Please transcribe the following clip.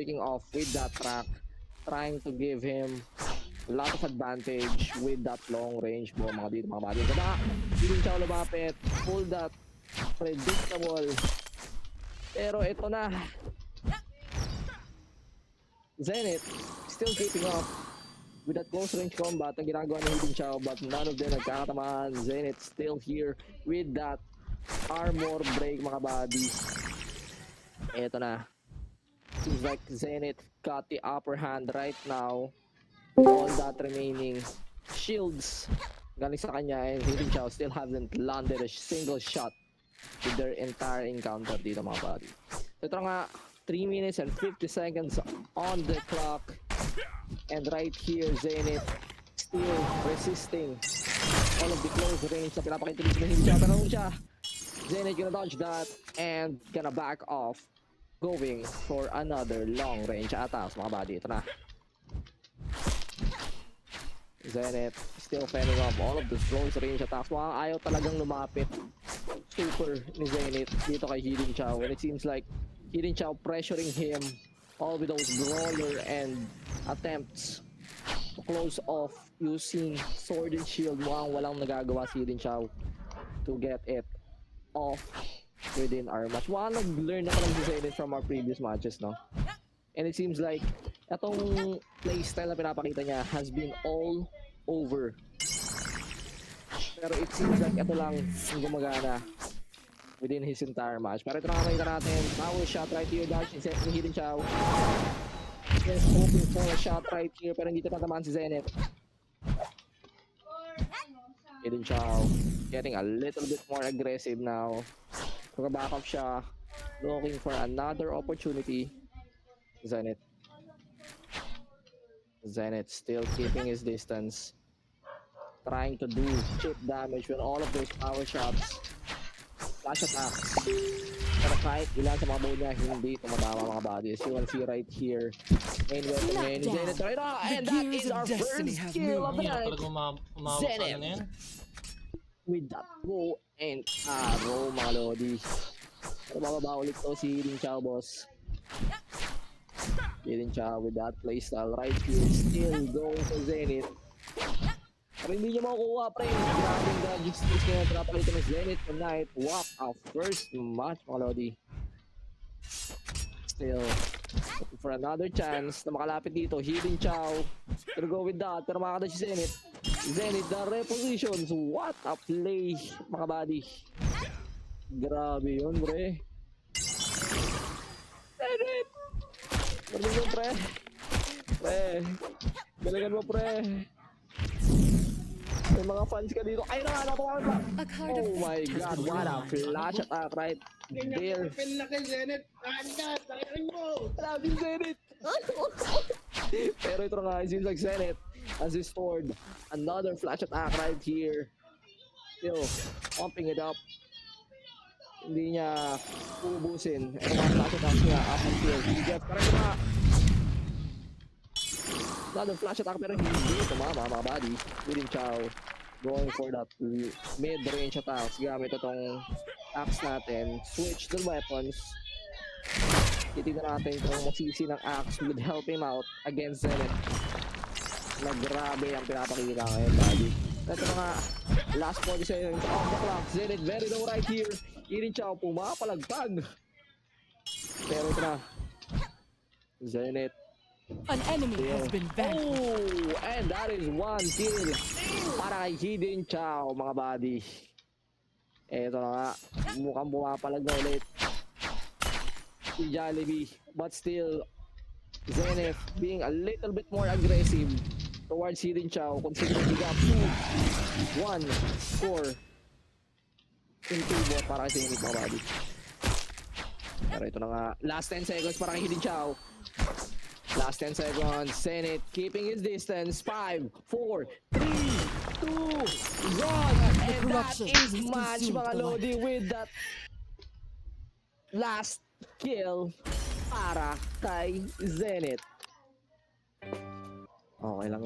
picking off with that track, trying to give him a lot of advantage with that long range mo mga dito mga buddy. Kada hindi siya lumapit, pull that predictable. Pero ito na. Zenith still keeping up with that close range combat ang ginagawa ni Hidden Chow, but none of them nagkakatamaan. Zenith still here with that armor break mga buddy. Ito na. Seems like Zenith got the upper hand right now. All that remaining shields galing sa kanya, and Hidden Chow still hasn't landed a single shot with their entire encounter dito mga buddy. So ito nga, 3 minutes and 50 seconds on the clock. And right here, Zenith still resisting all of the close range na pinapakita dito ng Hidden Chow. Tanong siya, Zenith gonna dodge that and gonna back off, going for another long range attacks mga buddy. Ito na. Zenith still fending off all of the close range attacks. Mukhang ayaw talagang lumapit super ni Zenith dito kay Hidden Chow, and it seems like Hidden Chow pressuring him all with those brawler and attempts to close off using sword and shield. Mukhang walang nagagawa si Hidden Chow to get it off within our match. Mukhang nag-learn na lang si Zenith from our previous matches, no? And it seems like itong playstyle na pinapakita niya has been all over. Pero it seems like ito lang yung gumagana within his entire match. Pero ito na makita natin. Power shot right here. Dodge ni Hidden Chow. Just hoping for a shot right here. Pero hindi ito tatamaan si Zenith. Hidden Chow getting a little bit more aggressive now. Pagka-back up siya. Looking for another opportunity. Zenith still keeping his distance. Trying to do chip damage with all of those power shots. Flash attacks. Pero kahit ilan sa mga bow niya, hindi tumatama mga bodies. You can see right here. Main weapon ngayon ni Zenith right now. And that is our first kill of the night. Zenith with that bow and arrow mga lodi. Pero bababa ulit to si Hidden Chow, boss. Hidden Chow with that playstyle right here. Still going for Zenith. Pero hindi niya makukuha, pre. Grabing gadget skills na pinapakita ni Zenith tonight. What a first match, mga lodi. Still looking for another chance na makalapit dito. Hidden Chow. Gonna go with that. Pero makakata si Zenith. Zenith, the repositions. What a play, mga buddy. Grabe yun, pre. Zenith! Galing mo, pre. Pre. Galingan mo, pre. May mga fans ka dito. Ay, nakakatawa pa. Oh my God, what a flash attack right there. Pin na kay Zenith. Anda, takirin mo. Grabe yung Zenith. Pero ito nga, it seems like Zenith has restored another flash attack right here. Still pumping it up. Hindi niya ubusin. Ito mga flash attacks niya up until he gets. Parang ito nga. Another flash attack pero hindi tumama mga buddy. Hidden Chow going for that mid-range attacks gamit itong axe natin. Switch the weapons. Titignan natin kung masisi ng axe would help him out against Zenith. Na grabe ang pinapakita ngayon buddy. Ito na nga, last 40 seconds on the clock. Zenith very low right here. Hidden Chow pumapalagpag. Pero ito na. Zenith. An enemy has been vanquished. Oh, and that is one kill para kay Hidden Chow, mga buddy. Eto na nga, mukhang bumapalag na ulit si Jollibee. But still, Zenith being a little bit more aggressive towards Hidden Chow, considering he got 2-1 score in keyboard para kay Zenith, mga buddy. Pero ito na nga, last 10 seconds para kay Hidden Chow. Last 10 seconds, Zenith keeping his distance. 5, 4, 3, 2, 1. And that is match, mga lodi, with that last kill para kay Zenith. Okay lang yan.